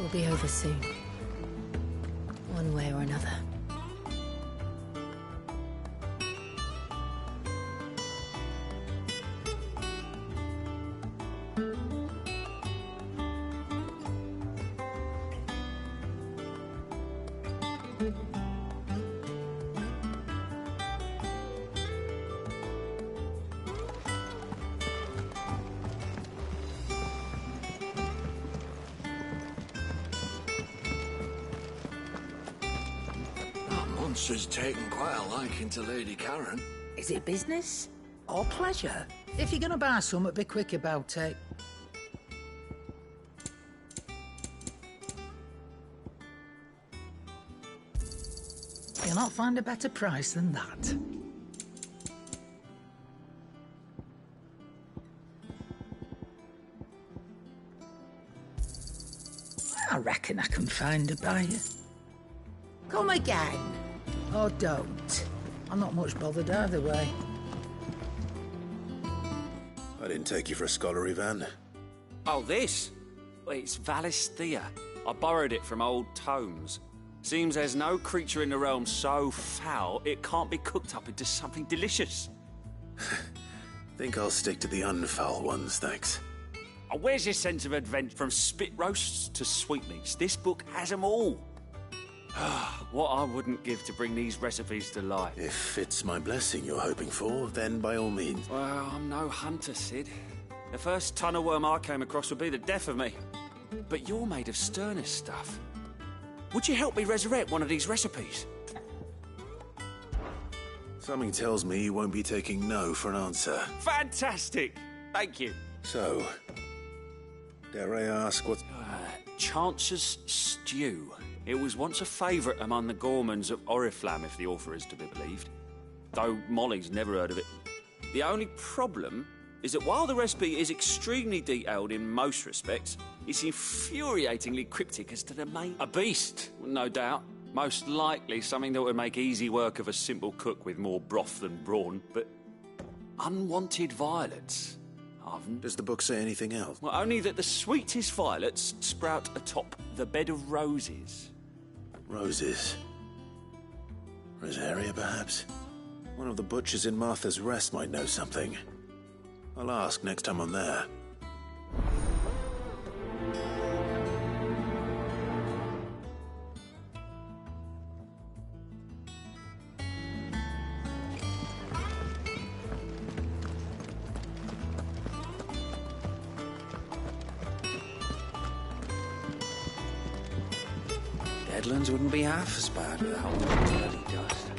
will be over soon. One way or another. She's taken quite a liking to Lady Karen. Is it business or pleasure? If you're gonna buy something, be quick about it. You'll not find a better price than that. I reckon I can find a buyer. Come again. Or don't. I'm not much bothered either way. I didn't take you for a scholar, Ivan. Oh, this? Well, it's Valisthea. I borrowed it from old tomes. Seems there's no creature in the realm so foul it can't be cooked up into something delicious. Think I'll stick to the unfoul ones, thanks. Oh, where's your sense of adventure? From spit roasts to sweetmeats, this book has them all. What I wouldn't give to bring these recipes to life. If it's my blessing you're hoping for, then by all means. Well, I'm no hunter, Sid. The first ton of worm I came across would be the death of me. But you're made of sterner stuff. Would you help me resurrect one of these recipes? Something tells me you won't be taking no for an answer. Fantastic! Thank you. So, dare I ask what's... Chance's Stew. It was once a favourite among the gourmands of Oriflamme, if the author is to be believed. Though Molly's never heard of it. The only problem is that while the recipe is extremely detailed in most respects, it's infuriatingly cryptic as to the main... A beast, no doubt. Most likely something that would make easy work of a simple cook with more broth than brawn, but... Unwanted violets. Does the book say anything else? Well, only that the sweetest violets sprout atop the bed of roses. Roses. Rosaria, perhaps? One of the butchers in Martha's Rest might know something. I'll ask next time I'm there. Deadlands wouldn't be half as bad with a whole lot of bloody dust.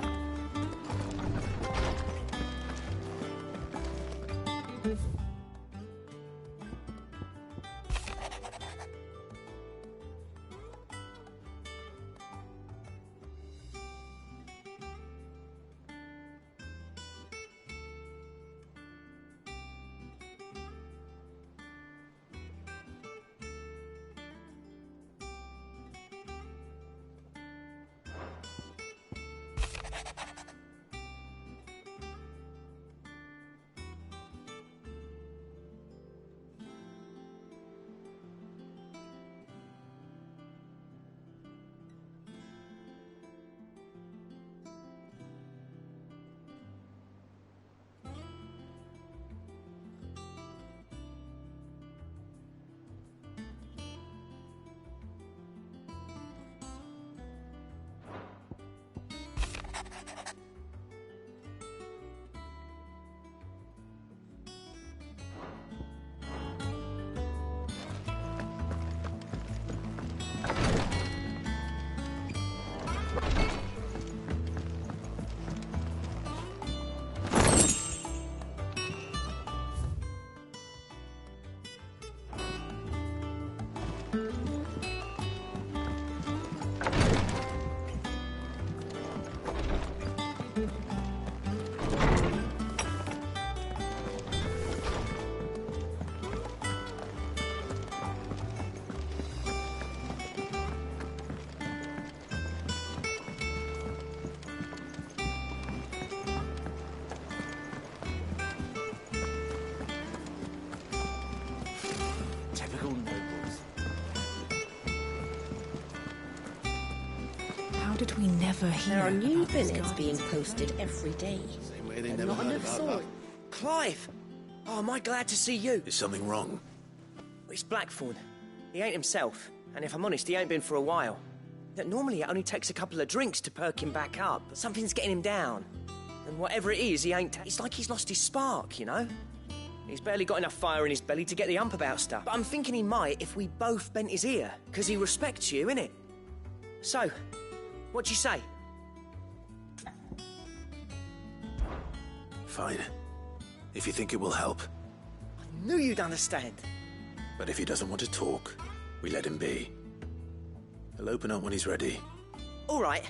How did we never hear There are new about this billets guy? being posted every day. Same way they And never not heard enough about sword. Clive! Oh, am I glad to see you? Is something wrong? It's Blackthorn. He ain't himself, and if I'm honest, he ain't been for a while. That normally it only takes a couple of drinks to perk him back up, but something's getting him down. And whatever it is, he ain't... It's like he's lost his spark, you know? He's barely got enough fire in his belly to get the ump about stuff. But I'm thinking he might if we both bent his ear, because he respects you, innit? So, what you say? Fine. If you think it will help. I knew you'd understand. But if he doesn't want to talk, we let him be. He'll open up when he's ready. All right.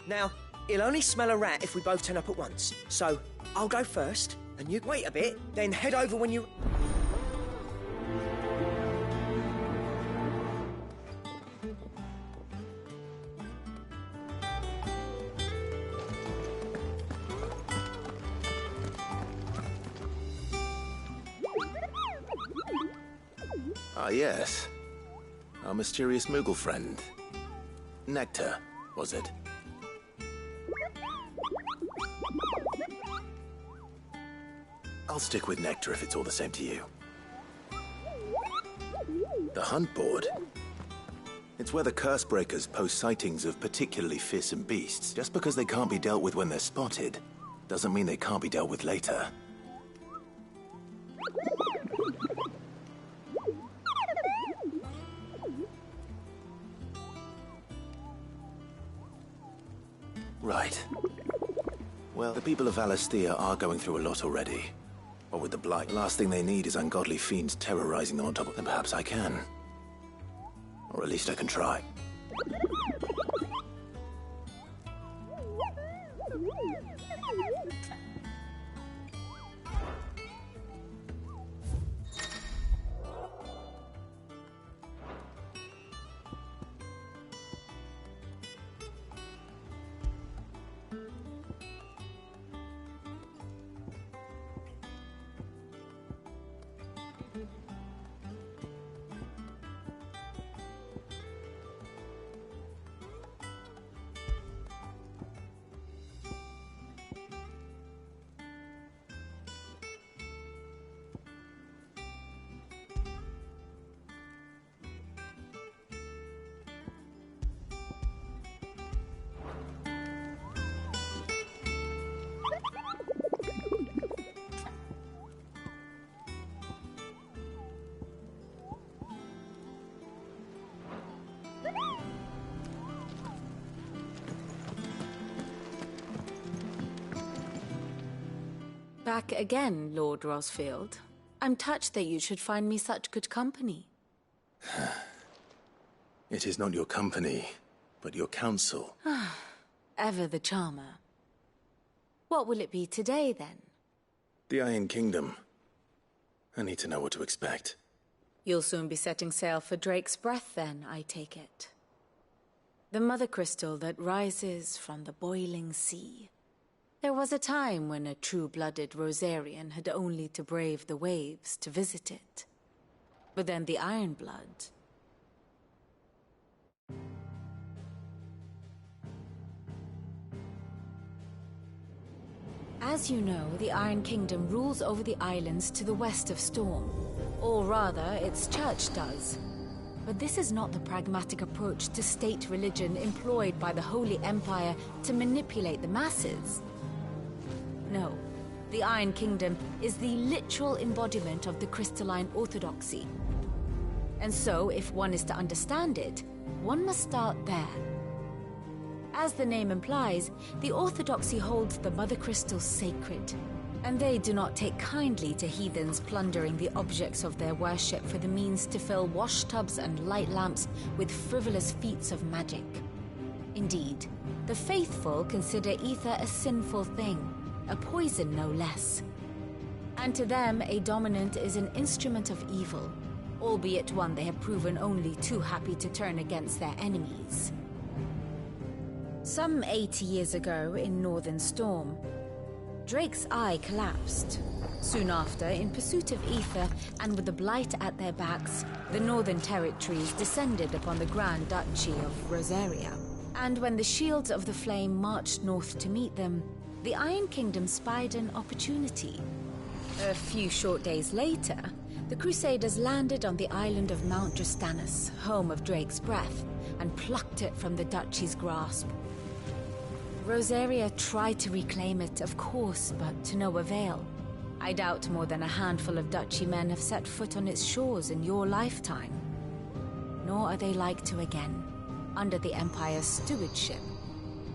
Now, he'll only smell a rat if we both turn up at once. So, I'll go first, and you wait a bit, then head over when you... Ah, yes. Our mysterious Moogle friend. Nectar, was it? I'll stick with Nectar if it's all the same to you. The Hunt Board? It's where the Curse Breakers post sightings of particularly fearsome beasts. Just because they can't be dealt with when they're spotted, doesn't mean they can't be dealt with later. Right. Well, the people of Valisthea are going through a lot already. What with the Blight, the last thing they need is ungodly fiends terrorizing them on top of them. Perhaps I can. Or at least I can try. Back again, Lord Rosfield. I'm touched that you should find me such good company. It is not your company, but your counsel. Ever the charmer. What will it be today, then? The Iron Kingdom. I need to know what to expect. You'll soon be setting sail for Drake's Breath, then, I take it. The mother crystal that rises from the boiling sea. There was a time when a true-blooded Rosarian had only to brave the waves to visit it. But then the Iron Blood... As you know, the Iron Kingdom rules over the islands to the west of Storm. Or rather, its church does. But this is not the pragmatic approach to state religion employed by the Holy Empire to manipulate the masses. No, the Iron Kingdom is the literal embodiment of the crystalline orthodoxy. And so, if one is to understand it, one must start there. As the name implies, the orthodoxy holds the Mother Crystals sacred, and they do not take kindly to heathens plundering the objects of their worship for the means to fill washtubs and light lamps with frivolous feats of magic. Indeed, the faithful consider ether a sinful thing, a poison no less. And to them, a dominant is an instrument of evil, albeit one they have proven only too happy to turn against their enemies. Some 80 years ago in Northern Storm, Drake's eye collapsed. Soon after, in pursuit of ether and with the Blight at their backs, the Northern Territories descended upon the Grand Duchy of Rosaria. And when the Shields of the Flame marched north to meet them, the Iron Kingdom spied an opportunity. A few short days later, the Crusaders landed on the island of Mount Justanus, home of Drake's Breath, and plucked it from the Duchy's grasp. Rosaria tried to reclaim it, of course, but to no avail. I doubt more than a handful of Duchy men have set foot on its shores in your lifetime. Nor are they like to again, under the Empire's stewardship,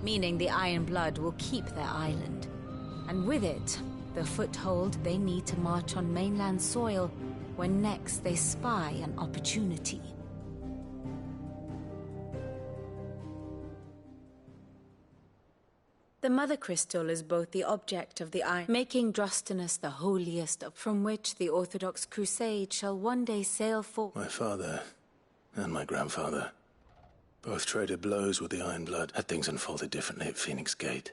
meaning the Iron Blood will keep their island. And with it, the foothold they need to march on mainland soil when next they spy an opportunity. The Mother Crystal is both the object of the Iron, making Drostanus the holiest from which the Orthodox Crusade shall one day sail forth. My father and my grandfather both traded blows with the Iron Blood. Had things unfolded differently at Phoenix Gate,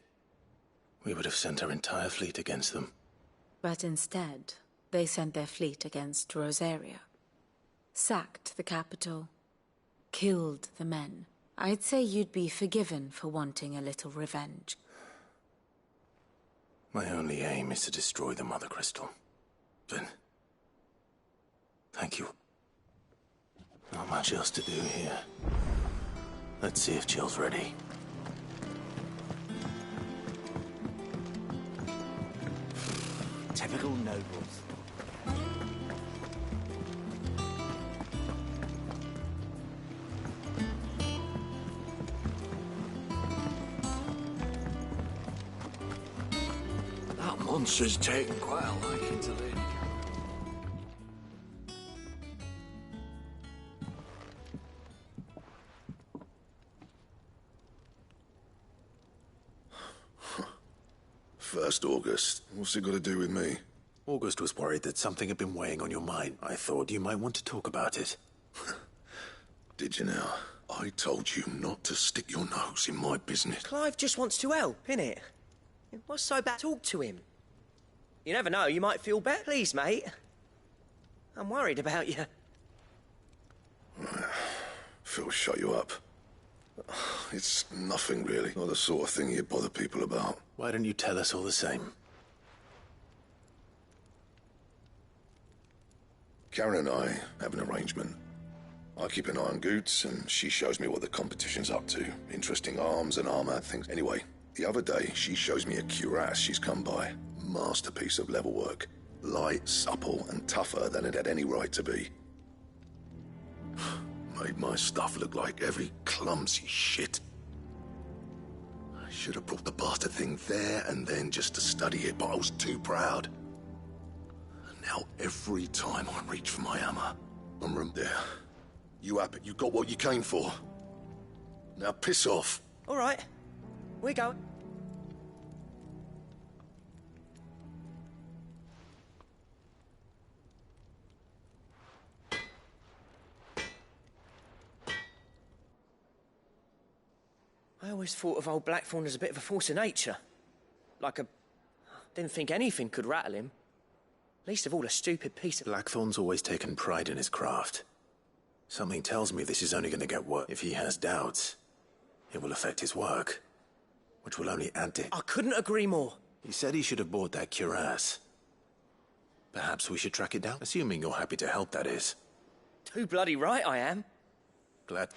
we would have sent our entire fleet against them. But instead, they sent their fleet against Rosaria. Sacked the capital. Killed the men. I'd say you'd be forgiven for wanting a little revenge. My only aim is to destroy the Mother Crystal. Then, thank you. Not much else to do here. Let's see if Jill's ready. Typical nobles. That monster's taken quite a liking to Lady First August. What's it got to do with me? August was worried that something had been weighing on your mind. I thought you might want to talk about it. Did you now? I told you not to stick your nose in my business. Clive just wants to help, innit? What's so bad? Talk to him. You never know, you might feel better. Please, mate. I'm worried about you. Phil, shut you up. It's nothing, really. Not the sort of thing you bother people about. Why don't you tell us all the same? Karen and I have an arrangement. I keep an eye on Goots, and she shows me what the competition's up to. Interesting arms and armor, things. Anyway, the other day, she shows me a cuirass she's come by. Masterpiece of level work. Light, supple, and tougher than it had any right to be. Made my stuff look like every clumsy shit. I should have brought the bastard thing there and then just to study it, but I was too proud. And now every time I reach for my hammer, I'm there. You happy? You got what you came for. Now piss off. All right. We're going. I always thought of old Blackthorn as a bit of a force of nature. Like a... Didn't think anything could rattle him. Least of all a stupid piece of... Blackthorn's always taken pride in his craft. Something tells me this is only going to get worse. If he has doubts, it will affect his work, which will only add to... I couldn't agree more. He said he should have bought that cuirass. Perhaps we should track it down? Assuming you're happy to help, that is. Too bloody right I am. Glad...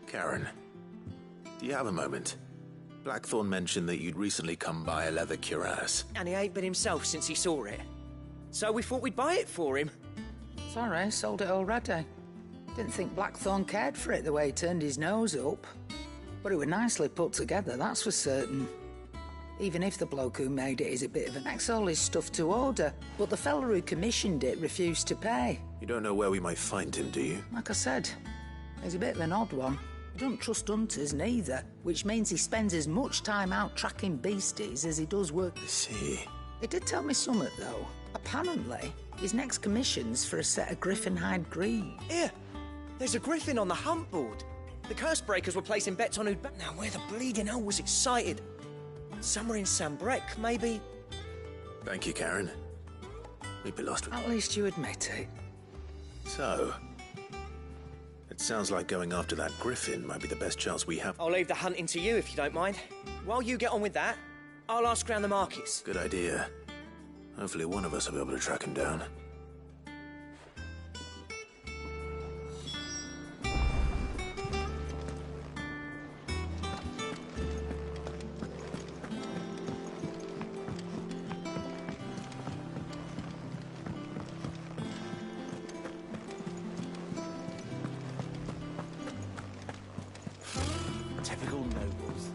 Karen, do you have a moment? Blackthorn mentioned that you'd recently come by a leather cuirass. And he ain't been himself since he saw it. So we thought we'd buy it for him. Sorry, sold it already. Didn't think Blackthorn cared for it the way he turned his nose up. But it was nicely put together, that's for certain. Even if the bloke who made it is a bit of an... That's all his stuff to order. But the fella who commissioned it refused to pay. You don't know where we might find him, do you? Like I said, he's a bit of an odd one. I don't trust hunters neither, which means he spends as much time out tracking beasties as he does work. I see. He did tell me something, though. Apparently, his next commission's for a set of griffin hide greaves. Here, there's a griffin on the hunt board. The curse breakers were placing bets on who'd... Now, where the bleeding hell was it sighted? Somewhere in Sambrec, maybe? Thank you, Karen. We'd be lost with... At least you admit it. So... It sounds like going after that griffin might be the best chance we have. I'll leave the hunting to you if you don't mind. While you get on with that, I'll ask around the markets. Good idea. Hopefully one of us will be able to track him down. Typical nobles.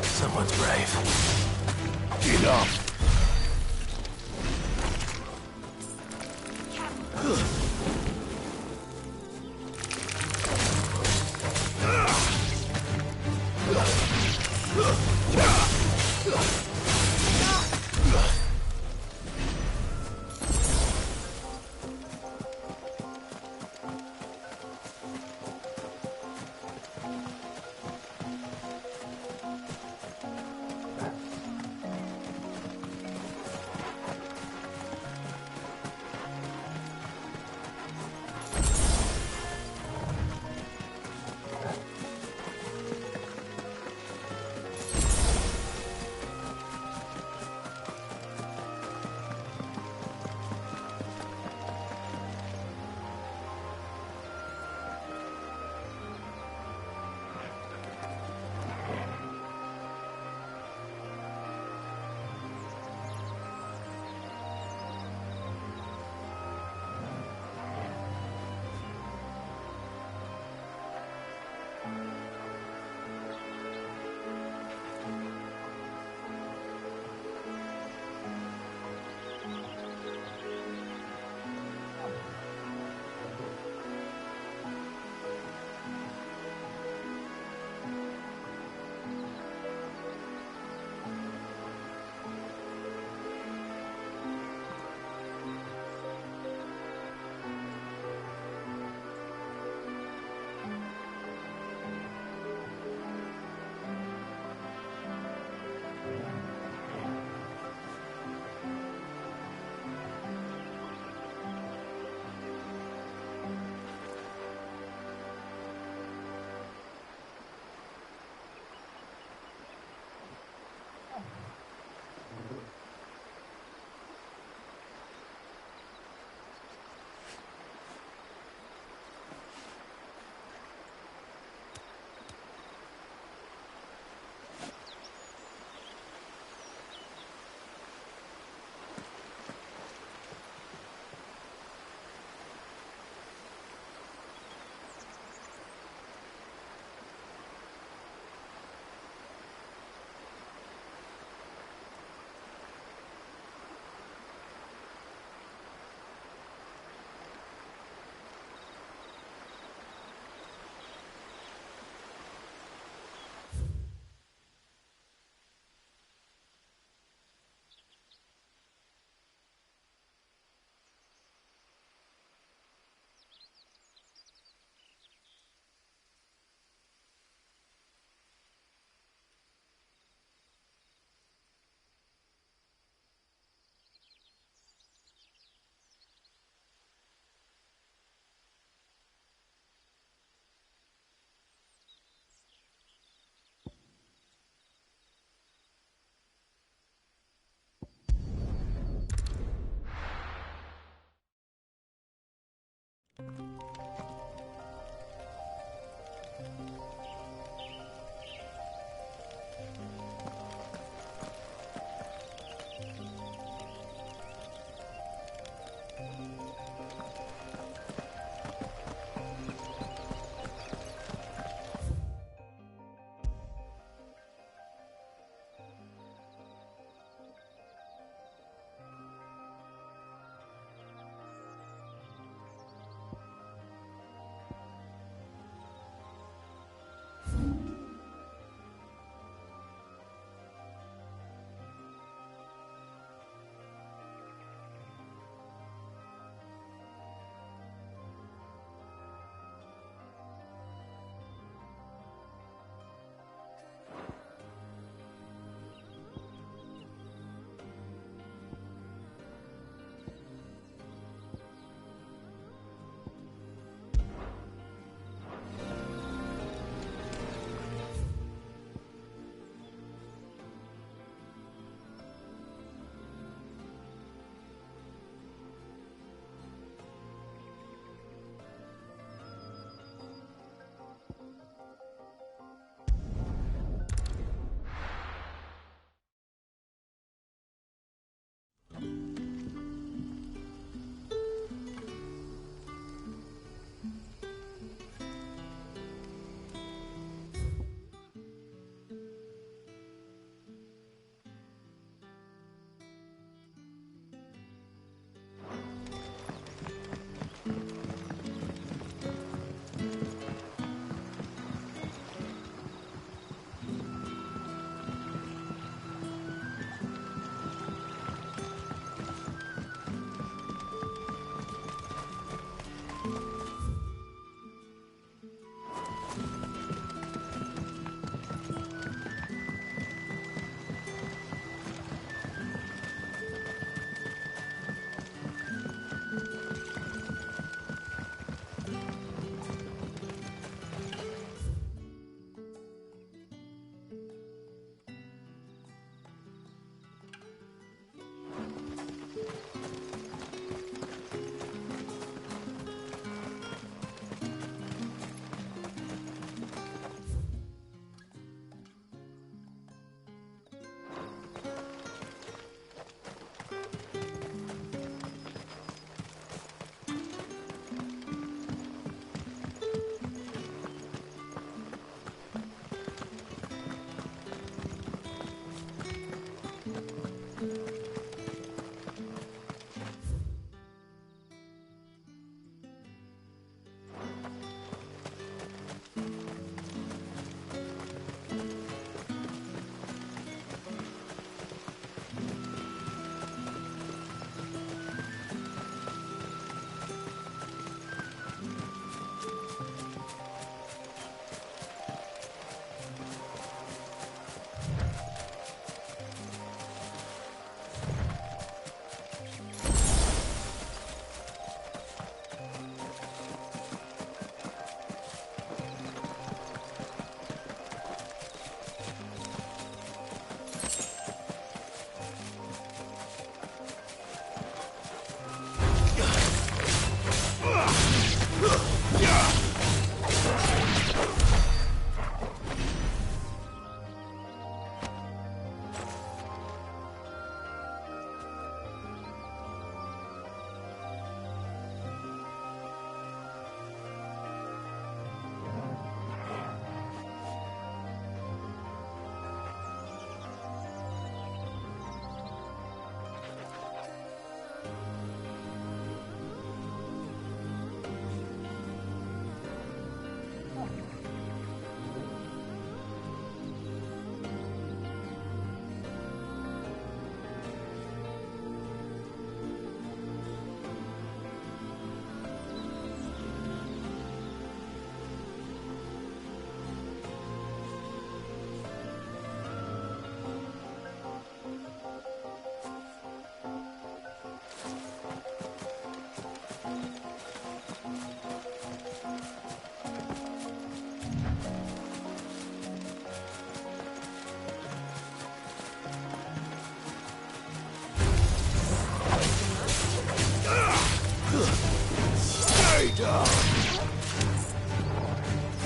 Someone's brave. Enough!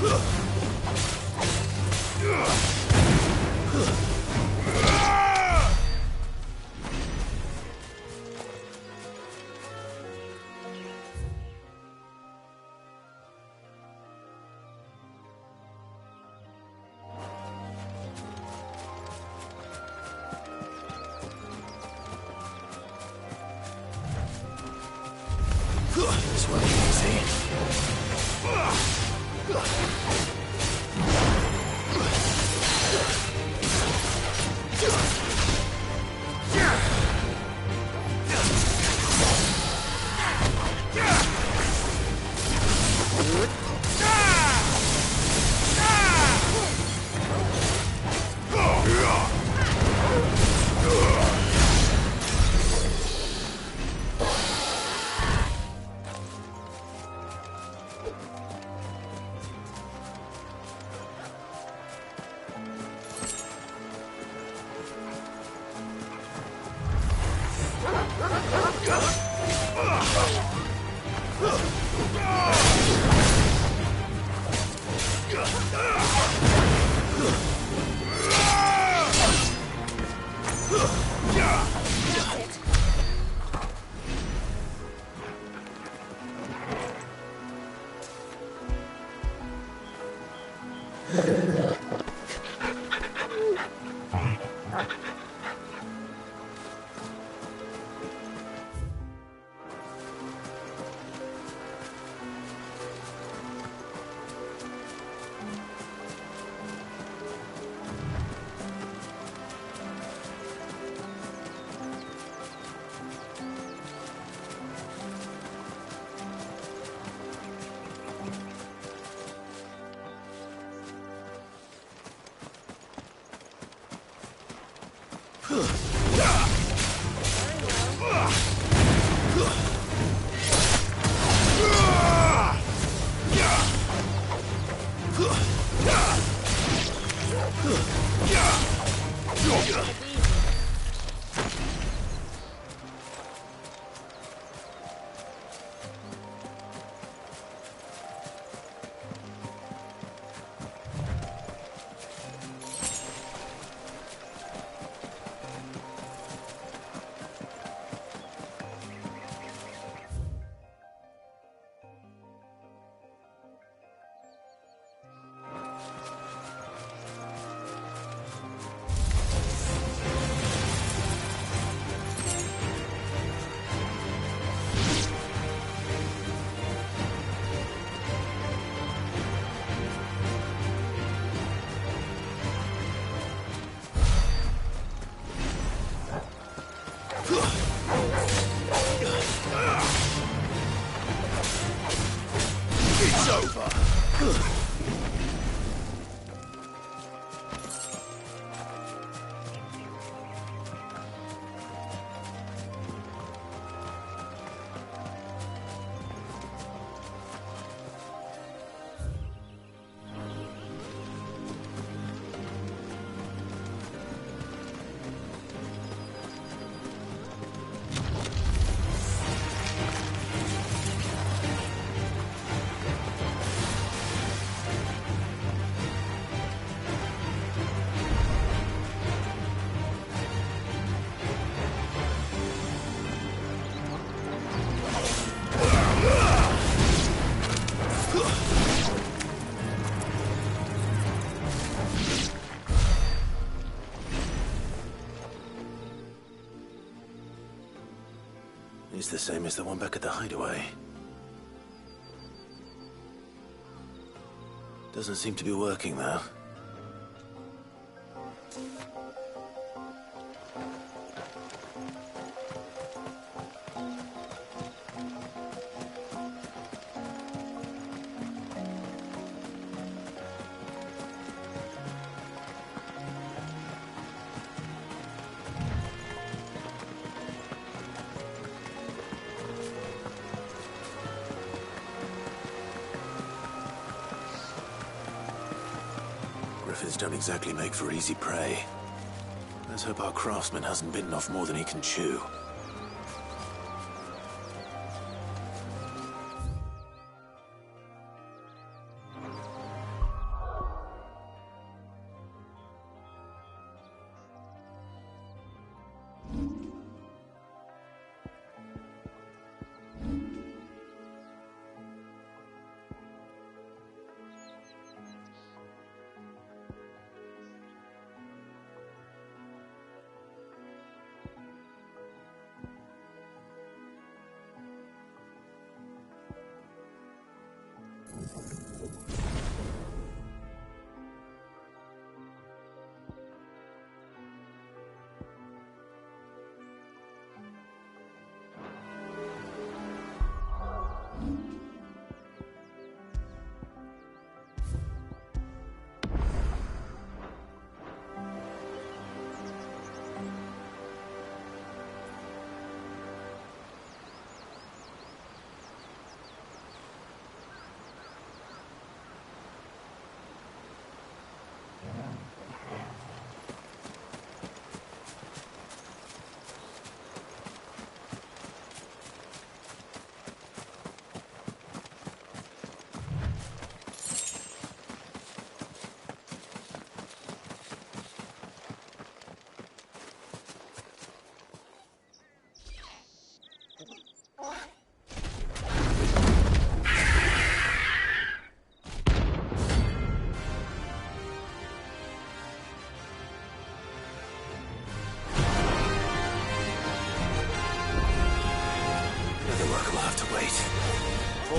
This won't be easy. It's the same as the one back at the hideaway. Doesn't seem to be working, though. Griffins don't exactly make for easy prey. Let's hope our craftsman hasn't bitten off more than he can chew.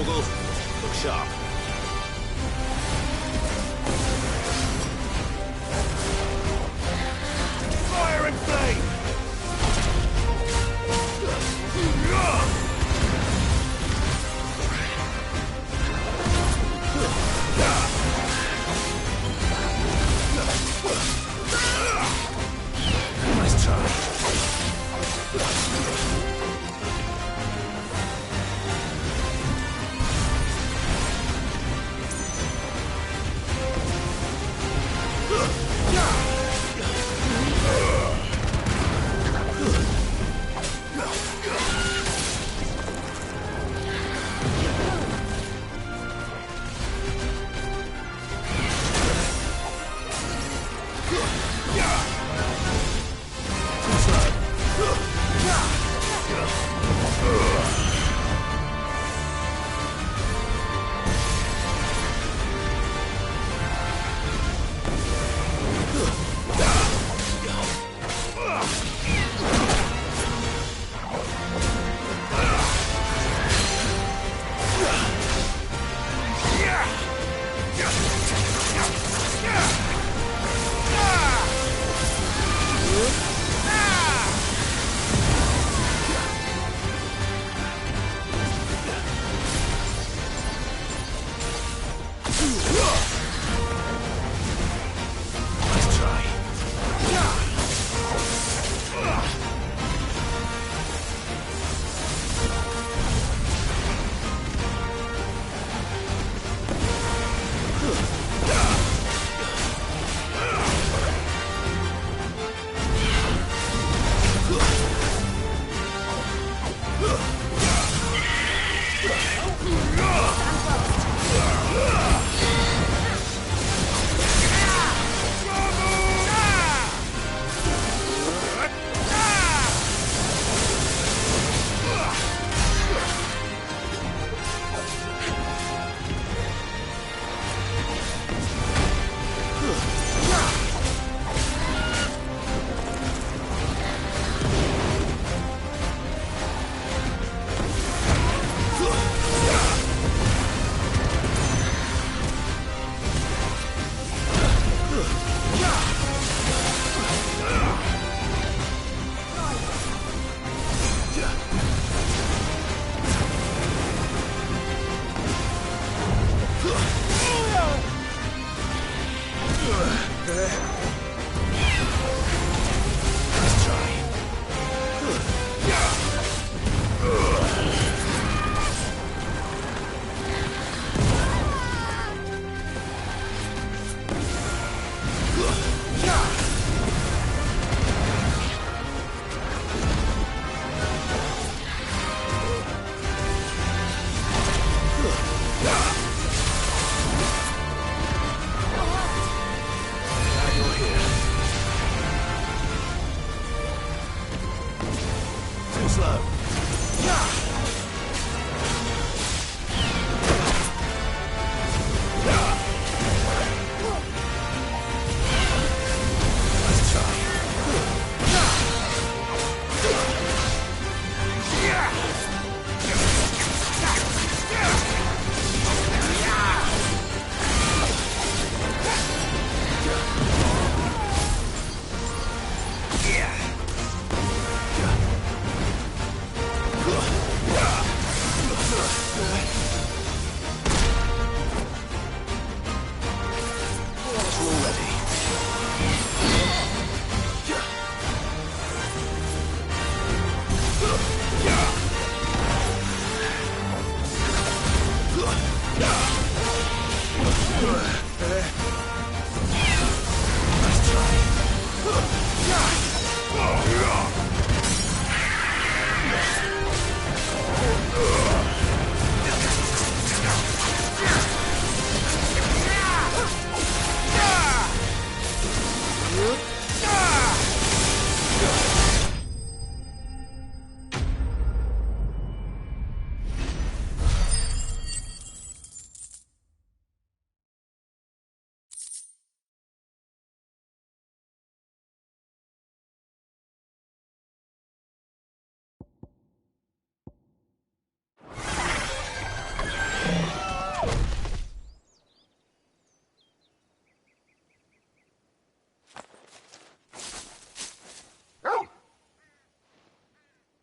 goggles. Look sharp. Fire and flame! Nice try.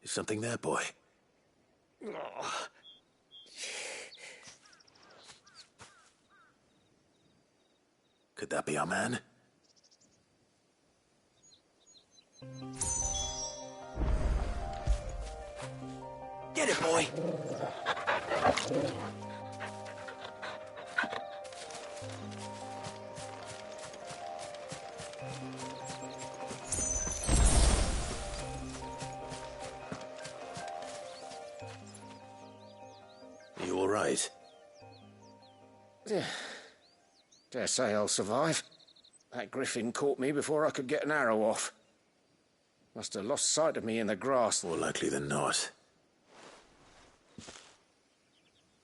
Is something there, boy? Could that be our man? Get it, boy! Are you all right? Dare say I'll survive. That griffin caught me before I could get an arrow off. Must have lost sight of me in the grass. More likely than not.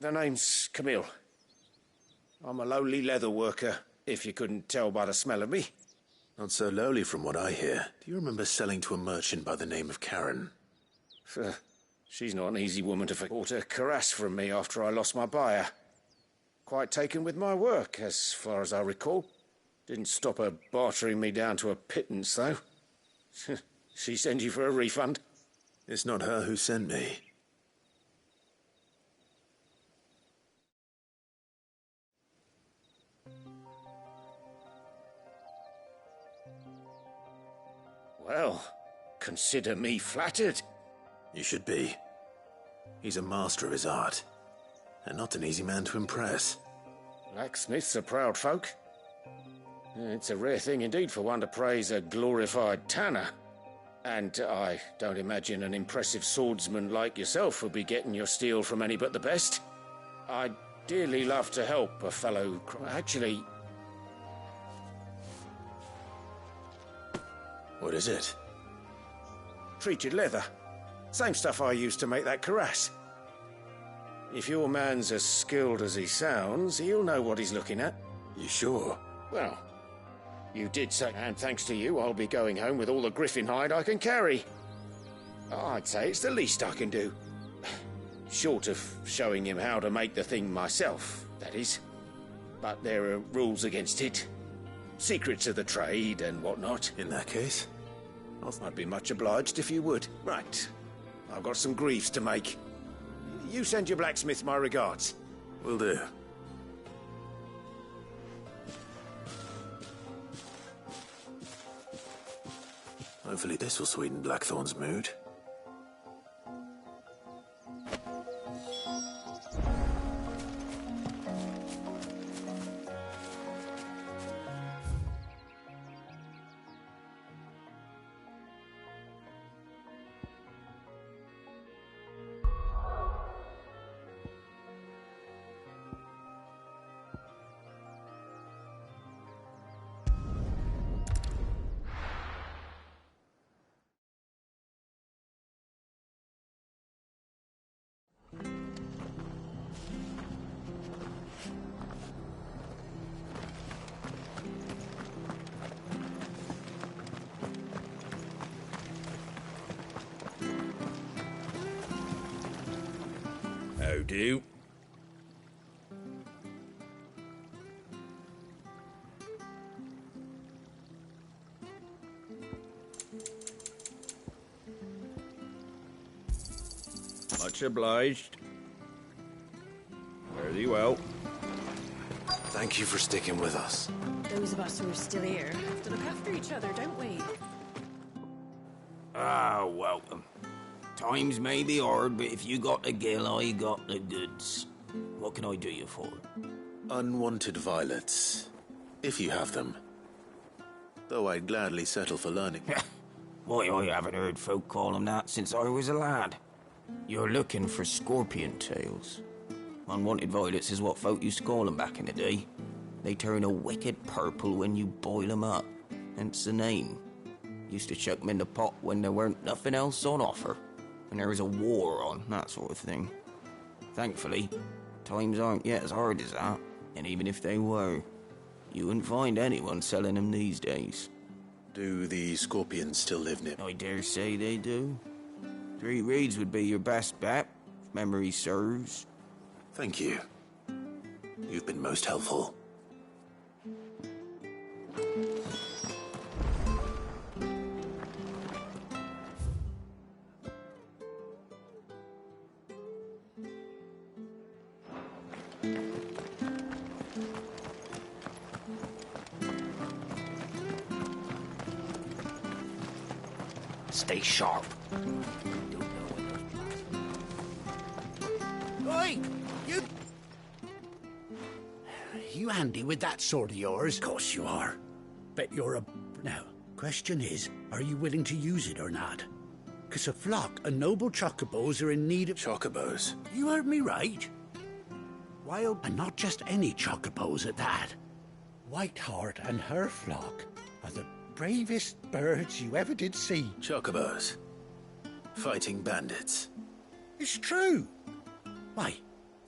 The name's Camille. I'm a lowly leather worker, if you couldn't tell by the smell of me. Not so lowly from what I hear. Do you remember selling to a merchant by the name of Karen? She's not an easy woman to bought a cuirass from me after I lost my buyer. Quite taken with my work, as far as I recall. Didn't stop her bartering me down to a pittance, though. She sent you for a refund? It's not her who sent me. Well, consider me flattered. You should be. He's a master of his art, and not an easy man to impress. Blacksmiths are proud folk. It's a rare thing indeed for one to praise a glorified tanner. And I don't imagine an impressive swordsman like yourself would be getting your steel from any but the best. I'd dearly love to help a fellow... Actually... What is it? Treated leather. Same stuff I used to make that cuirass. If your man's as skilled as he sounds, he'll know what he's looking at. You sure? Well, you did say, and thanks to you, I'll be going home with all the griffin hide I can carry. I'd say it's the least I can do. Short of showing him how to make the thing myself, that is. But there are rules against it. Secrets of the trade and whatnot. In that case? I'd be much obliged if you would. Right. I've got some greaves to make. You send your blacksmith my regards. Will do. Hopefully this will sweeten Blackthorn's mood. How do? Much obliged. Fare thee well. Thank you for sticking with us. Those of us who are still here have to look after each other, don't we? Ah, welcome. Times may be hard, but if you got the gill, I got the goods. What can I do you for? Unwanted violets, if you have them. Though I'd gladly settle for learning. Why, I haven't heard folk call them that since I was a lad. You're looking for scorpion tails. Unwanted violets is what folk used to call them back in the day. They turn a wicked purple when you boil them up, hence the name. Used to chuck them in the pot when there weren't nothing else on offer. When there was a war on, that sort of thing. Thankfully, times aren't yet as hard as that, and even if they were, you wouldn't find anyone selling them these days. Do the scorpions still live near? I dare say they do. 3 Reeds would be your best bet, if memory serves. Thank you. You've been most helpful. Stay sharp. Oi! You handy with that sword of yours? Of course you are. Bet you're a... Now, question is, are you willing to use it or not? 'Cause a flock of noble chocobos are in need of... Chocobos? You heard me right. Wild, and not just any chocobos at that. Whiteheart and her flock are the bravest birds you ever did see. Chocobos? Fighting bandits? It's true. Why,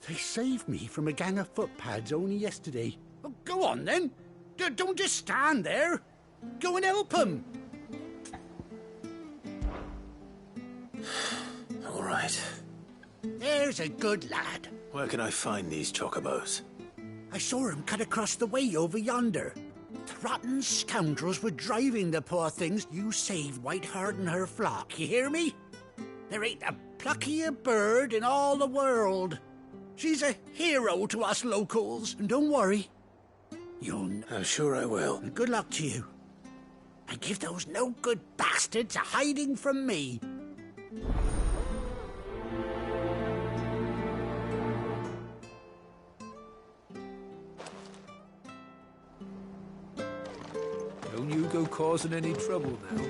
they saved me from a gang of footpads only yesterday. Oh, go on then. Don't just stand there. Go and help them. All right. There's a good lad. Where can I find these chocobos? I saw him cut across the way over yonder. The rotten scoundrels were driving the poor things. You saved Whiteheart and her flock, you hear me? There ain't a pluckier bird in all the world. She's a hero to us locals. And don't worry. I'm sure I will. And good luck to you. And give those no-good bastards a hiding from me. Don't you go causing any trouble now.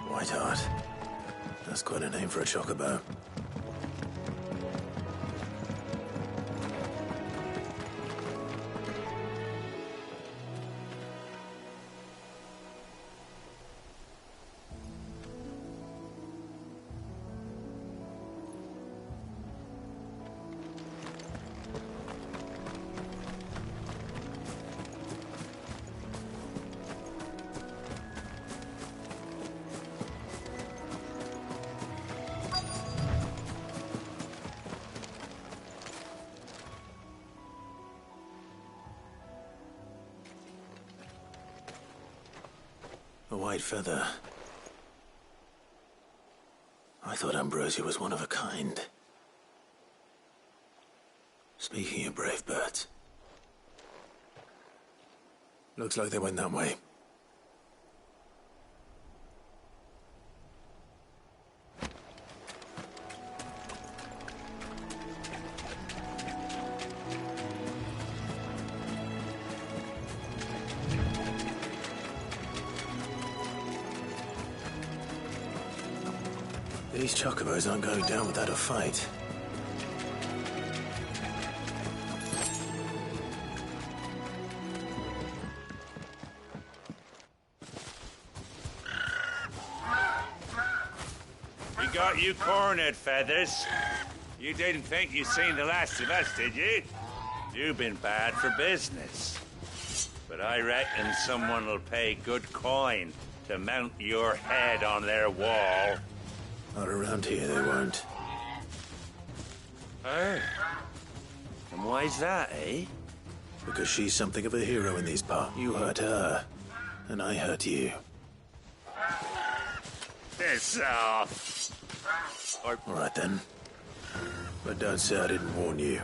Whiteheart. That's quite a name for a chocobo. A white feather. I thought Ambrosia was one of a kind. Speaking of brave birds. Looks like they went that way. These chocobos aren't going down without a fight. We got you cornered, Feathers. You didn't think you'd seen the last of us, did you? You've been bad for business. But I reckon someone will pay good coin to mount your head on their wall. Not around here, they won't. Oh. And why's that, eh? Because she's something of a hero in these parts. You hurt her, and I hurt you. Piss off. All right, then. But don't say I didn't warn you.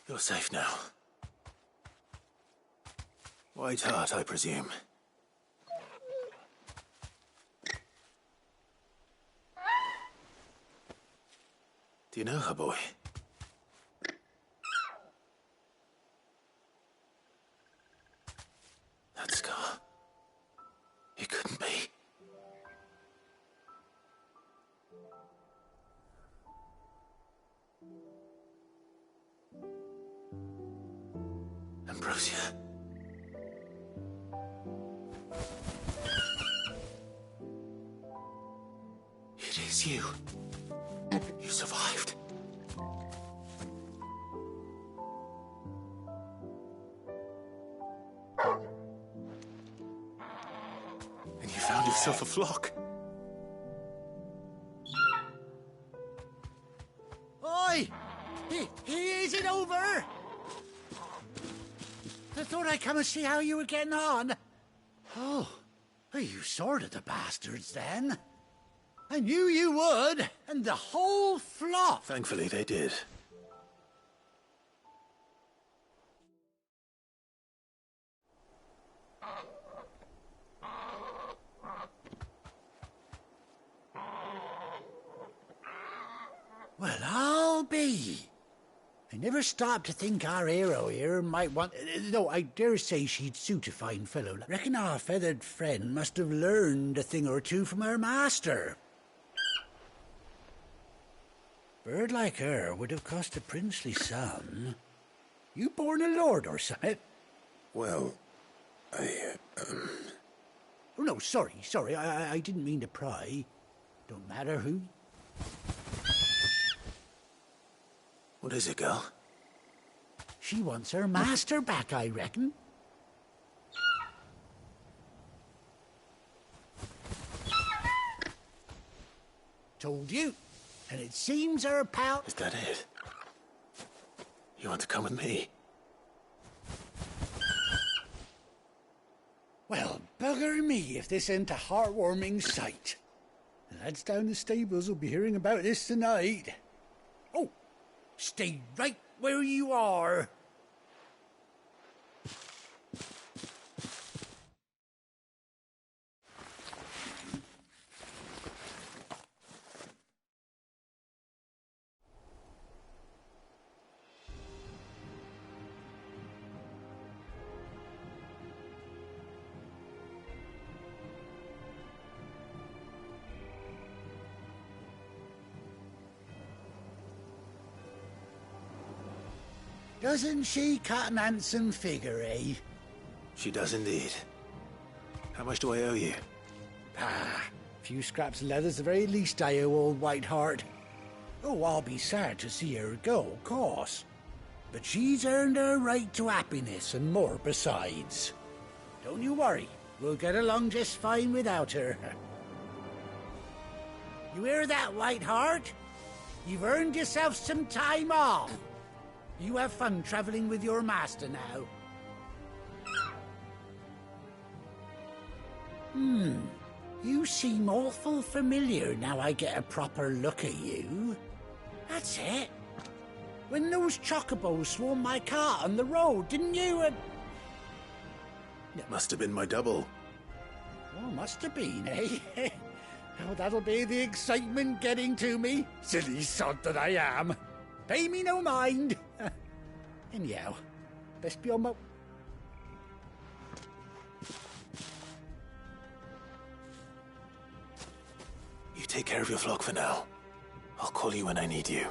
You're safe now. White Hart, I presume. Do you know her, boy? That scar. It couldn't be. Ambrosia. It is you. You survived. And you found yourself a flock. Oi! He isn't over! I thought I'd come and see how you were getting on. Oh, you sorted the bastards then. I knew you would, and the whole flock. Thankfully, they did. Well, I'll be. I never stopped to think our hero here might want... Though I dare say she'd suit a fine fellow. Reckon our feathered friend must have learned a thing or two from her master. Bird like her would have cost a princely sum. You born a lord or something? Well, Oh, no, sorry. I didn't mean to pry. Don't matter who. What is it, girl? She wants her master back, I reckon. Told you. And it seems her pal... Is that it? You want to come with me? Well, bugger me if this ain't a heartwarming sight. The lads down the stables will be hearing about this tonight. Oh, stay right where you are. Doesn't she cut an handsome figure, eh? She does indeed. How much do I owe you? A few scraps of leather's the very least I owe old White Hart. Oh, I'll be sad to see her go, of course. But she's earned her right to happiness and more besides. Don't you worry, we'll get along just fine without her. You hear that, White Hart? You've earned yourself some time off. You have fun traveling with your master now. You seem awful familiar now I get a proper look at you. That's it. When those chocobos swarmed my car on the road, didn't you? It must have been my double. Oh, must have been, eh? Oh, that'll be the excitement getting to me. Silly sod that I am. Pay me no mind. Anyhow, best be on my... You take care of your flock for now. I'll call you when I need you.